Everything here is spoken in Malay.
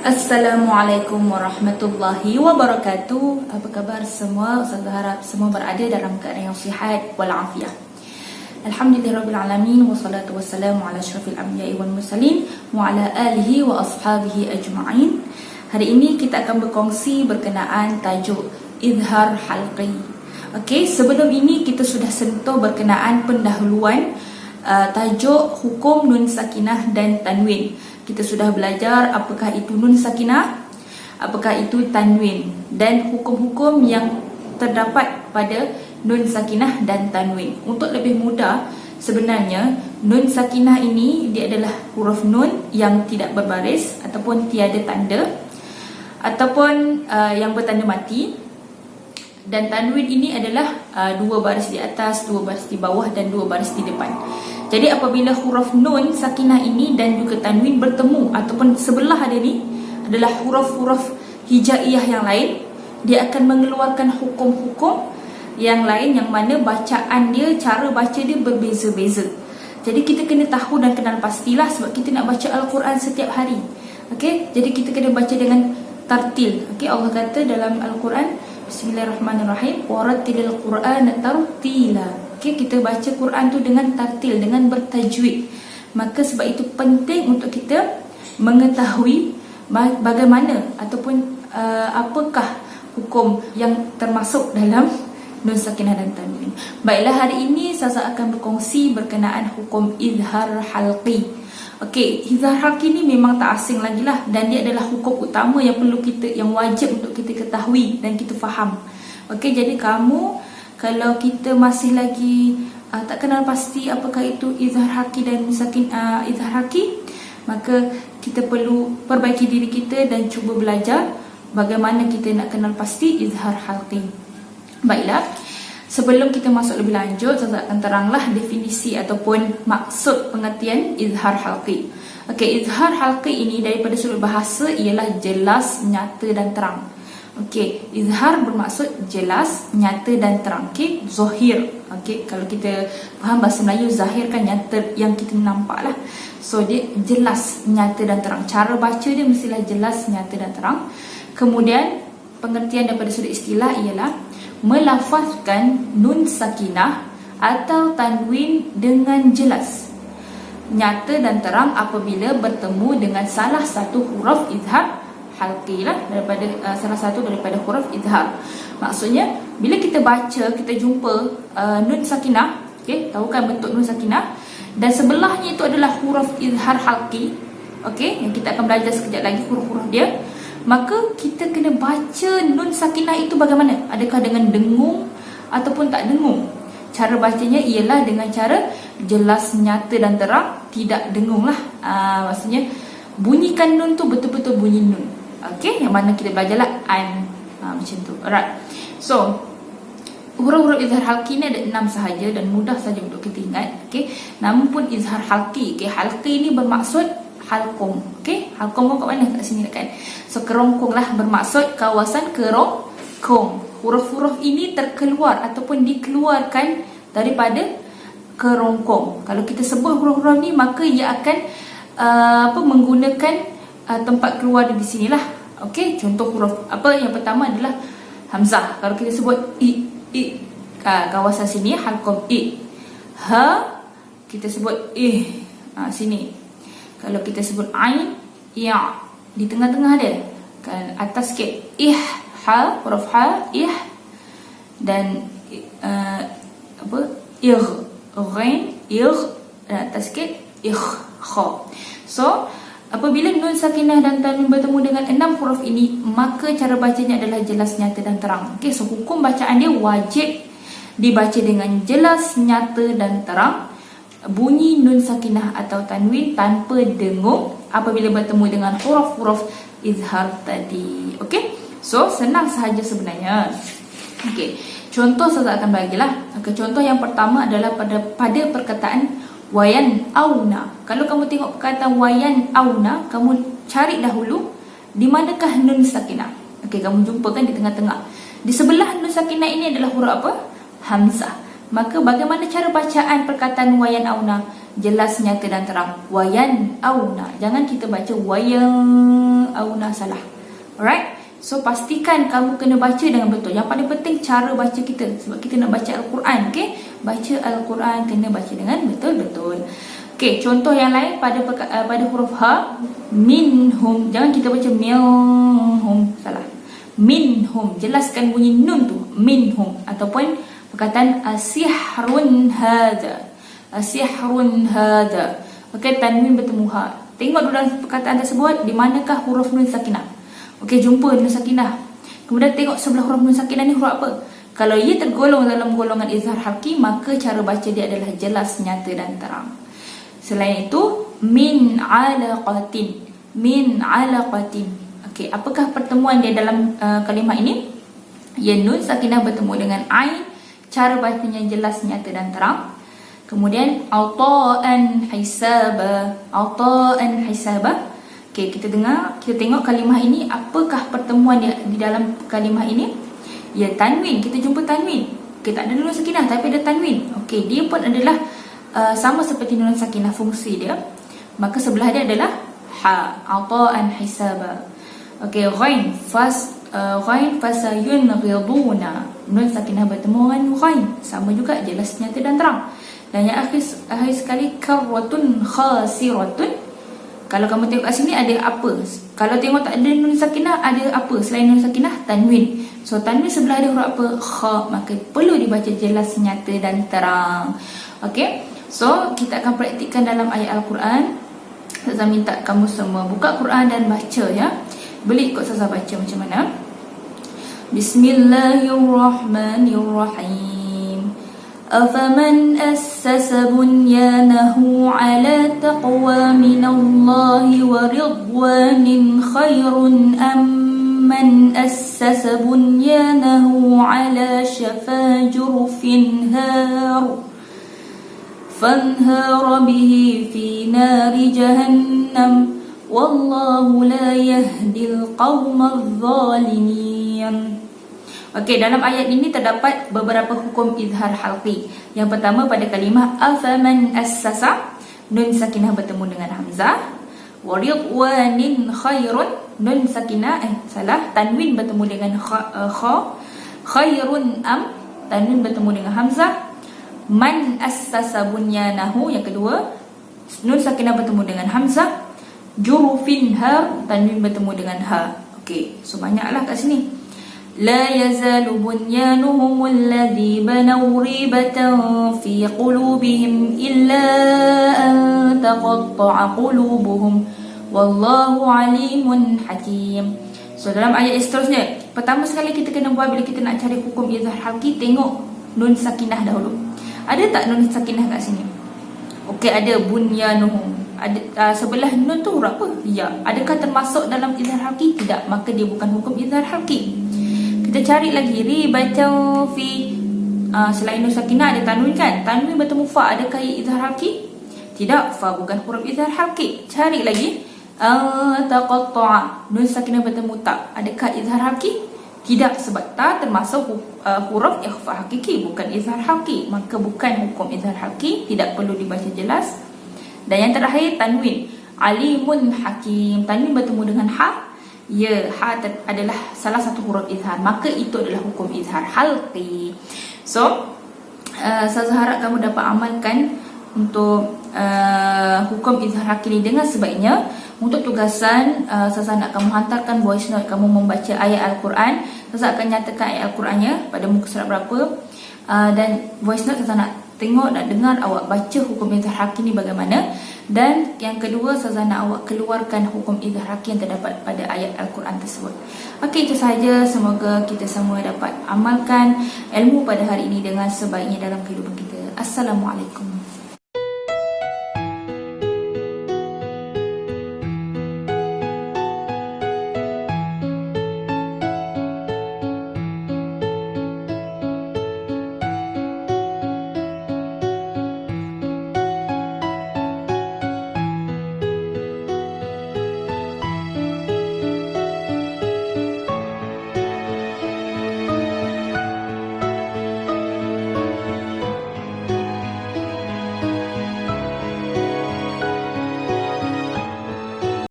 Assalamualaikum warahmatullahi wabarakatuh. Apa khabar semua? Ustazah harap semua berada dalam keadaan yang sihat walafiat. Alhamdulillahirabbil wassalatu wassalamu ala asyrafil anbiya'i wal mursalin wa ala alihi wa ashabihi ajma'in. Hari ini kita akan berkongsi berkenaan tajuk izhar halqi. Okey, sebelum ini kita sudah sentuh berkenaan pendahuluan tajuk hukum nun sakinah dan tanwin. Kita sudah belajar apakah itu nun sakinah, apakah itu tanwin, dan hukum-hukum yang terdapat pada nun sakinah dan tanwin. Untuk lebih mudah, sebenarnya nun sakinah ini dia adalah huruf nun yang tidak berbaris ataupun tiada tanda, ataupun yang bertanda mati. Dan tanwin ini adalah dua baris di atas, dua baris di bawah, dan dua baris di depan. Jadi apabila huruf nun sakinah ini dan juga tanwin bertemu ataupun sebelah ada ni adalah huruf-huruf hijaiyah yang lain, dia akan mengeluarkan hukum-hukum yang lain yang mana bacaan dia, cara baca dia berbeza-beza. Jadi kita kena tahu dan kenal pastilah, sebab kita nak baca Al-Quran setiap hari. Okey, jadi kita kena baca dengan tartil. Okey, Allah kata dalam Al-Quran, Bismillahirrahmanirrahim, warattilil Qur'ana tartila. Okey, kita baca Quran tu dengan tartil, dengan bertajwid. Maka sebab itu penting untuk kita mengetahui bagaimana ataupun apakah hukum yang termasuk dalam nun sakinah dan tanwin. Baiklah, hari ini saya akan berkongsi berkenaan hukum izhar halqi. Okey, izhar halqi ni memang tak asing lagi lah, dan dia adalah hukum utama yang perlu kita, yang wajib untuk kita ketahui dan kita faham. Okey, jadi kamu kalau kita masih lagi tak kenal pasti apakah itu izhar halqi dan izhar halqi, maka kita perlu perbaiki diri kita dan cuba belajar bagaimana kita nak kenal pasti izhar halqi. Baiklah, sebelum kita masuk lebih lanjut, saya akan teranglah definisi ataupun maksud pengertian izhar halqi. Okey, izhar halqi ini daripada sudut bahasa ialah jelas, nyata dan terang. Okey, izhar bermaksud jelas, nyata dan terang. Okey, zahir. Okey, kalau kita faham bahasa Melayu, zahir kan nyata, yang kita nampak lah. So dia jelas, nyata dan terang. Cara baca dia mestilah jelas, nyata dan terang. Kemudian pengertian daripada sudut istilah ialah melafazkan nun sakinah atau tanwin dengan jelas, nyata dan terang apabila bertemu dengan salah satu huruf izhar halqi lah, daripada salah satu daripada huruf izhar. Maksudnya bila kita baca, kita jumpa nun sakinah, okey, tahu kan bentuk nun sakinah, dan sebelahnya itu adalah huruf izhar halqi, okey, yang kita akan belajar sekejap lagi huruf-huruf dia. Maka kita kena baca nun sakinah itu bagaimana? Adakah dengan dengung ataupun tak dengung? Cara bacanya ialah dengan cara jelas, nyata dan terang, tidak dengung lah. Maksudnya bunyikan nun tu betul-betul bunyi nun. Okey, yang mana kita belajarlah an, macam tu. Alright. So huruf-huruf izhar halqi ni ada 6 sahaja dan mudah saja untuk kita ingat. Okey, namun pun izhar halqi, okey, halqi ni bermaksud halqum. Okey, halqum kat mana? Kat sini kan. So kerongkong lah, bermaksud kawasan kerongkong. Huruf-huruf ini terkeluar ataupun dikeluarkan daripada kerongkong. Kalau kita sebut huruf-huruf ni, maka ia akan menggunakan tempat keluar di sinilah. Okey, contoh huruf apa yang pertama adalah hamzah. Kalau kita sebut i kawasan sini halqum i. Ha, kita sebut sini. Kalau kita sebut ain, ya, di tengah-tengah dia, kan atas sikit, ha, huruf ha, dan ghain, atas sikit, kha. So apabila nun sakinah dan tanwin bertemu dengan 6 huruf ini, maka cara bacanya adalah jelas, nyata dan terang. Okey, so hukum bacaan dia wajib dibaca dengan jelas, nyata dan terang. Bunyi nun sakinah atau tanwin tanpa dengung apabila bertemu dengan huruf-huruf izhar tadi. Okey, so senang sahaja sebenarnya. Okey, contoh saya akan bagilah. Okey, contoh yang pertama adalah pada perkataan wayan auna. Kalau kamu tengok perkataan wayan auna, kamu cari dahulu di manakah nun sakinah. Okey, kamu jumpa kan di tengah-tengah. Di sebelah nun sakinah ini adalah huruf apa? Hamzah. Maka bagaimana cara bacaan perkataan wayan auna? Jelas, nyata dan terang. Wayan auna. Jangan kita baca wayan Auna salah. Alright. So pastikan kamu kena baca dengan betul. Yang paling penting cara baca kita, sebab kita nak baca Al-Quran. Okay, baca Al-Quran kena baca dengan betul-betul. Okay, contoh yang lain pada huruf ha, minhum. Jangan kita baca minhum, salah. Minhum, jelaskan bunyi nun tu, minhum. Ataupun perkataan asihrun hadha, asihrun hadha. Okay, tanwin bertemu ha. Tengok dulu dalam perkataan tersebut di manakah huruf nun sakinah. Okey, jumpa nun sakinah. Kemudian tengok sebelah huruf nun sakinah ni huruf apa. Kalau ia tergolong dalam golongan izhar halqi, maka cara baca dia adalah jelas, nyata dan terang. Selain itu, min alaqatin, min alaqatin. Okey, apakah pertemuan dia dalam kalimah ini? Ya, nun sakinah bertemu dengan ain, cara bacanya jelas, nyata dan terang. Kemudian ata'an hisaba, ata'an hisaba. Okay, kita tengok kalimah ini, apakah pertemuan dia di dalam kalimah ini? Ya, tanwin. Kita jumpa tanwin. Okay, tak ada nun sakinah tapi ada tanwin. Okay, dia pun adalah sama seperti nun sakinah fungsi dia. Maka sebelah dia adalah ha, ata'an hisaba. Okay, ghain fasayunghiduna. Nun sakinah bertemu dengan ghain, sama juga, jelas, nyata dan terang. Dan yang akhir sekali, karratun khasiratun. Kalau kamu tengok kat sini ada apa? Kalau tengok tak ada nun sakinah, ada apa selain nun sakinah? Tanwin. So tanwin sebelah dia huruf apa? Kha. Maka perlu dibaca jelas, nyata dan terang. Okay, so kita akan praktikkan dalam ayat Al-Quran. Saya minta kamu semua buka Quran dan baca ya. Boleh ikut saya baca macam mana? Bismillahirrahmanirrahim. أفمن أسس بنيانه على تقوى من الله ورضوان خير أم من أسس بنيانه على شفا جرف فانهار به في نار جهنم والله لا يهدي القوم الظالمين. Okey, dalam ayat ini terdapat beberapa hukum izhar halqi. Yang pertama pada kalimah afaman assasa, nun sakinah bertemu dengan hamzah. Wa ridwanin khairun, nun sakinah tanwin bertemu dengan kha. Khairun am, tanwin bertemu dengan hamzah. Man assasa bunyanahu, yang kedua, nun sakinah bertemu dengan hamzah. Jurufin har, tanwin bertemu dengan ha. Okey, so banyaklah kat sini. لا يزال بنيانهم الذي بنوا ريبة في قلوبهم إلا أن تقطع قلوبهم والله عليم حكيم. So dalam ayat seterusnya, pertama sekali kita kena buat bila kita nak cari hukum izhar halqi, tengok nun sakinah dahulu. Ada tak nun sakinah kat sini? Okey, ada bunyanuhum. Ada sebelah nun tu huruf apa? Ya. Adakah termasuk dalam izhar halqi? Tidak. Maka dia bukan hukum izhar halqi. Kita cari lagi ribatan fi, selain nun sakinah ada tanwin kan? Tanwin bertemu fa, adakah ia izhar halqi? Tidak, fa bukan huruf izhar halqi. Cari lagi taqatta'a, nun sakinah bertemu ta, adakah izhar halqi? Tidak, sebab ta termasuk huruf ikhfa hakiki, bukan izhar halqi. Maka bukan hukum izhar halqi, tidak perlu dibaca jelas. Dan yang terakhir tanwin, alimun hakim, tanwin bertemu dengan ha. Ya, ha adalah salah satu huruf izhar, maka itu adalah hukum izhar halqi. So, saya harap kamu dapat amalkan untuk hukum izhar halqi ini dengan sebaiknya. Untuk tugasan, saya nak kamu hantarkan voice note kamu membaca ayat Al-Quran. Saya akan nyatakan ayat Al-Qurannya pada muka surat berapa. Dan voice note saya nak tengok, nak dengar awak baca hukum izhar halqi ini bagaimana. Dan yang kedua, saya nak awak keluarkan hukum izhar halqi yang terdapat pada ayat Al-Quran tersebut. Okey, itu sahaja. Semoga kita semua dapat amalkan ilmu pada hari ini dengan sebaiknya dalam kehidupan kita. Assalamualaikum.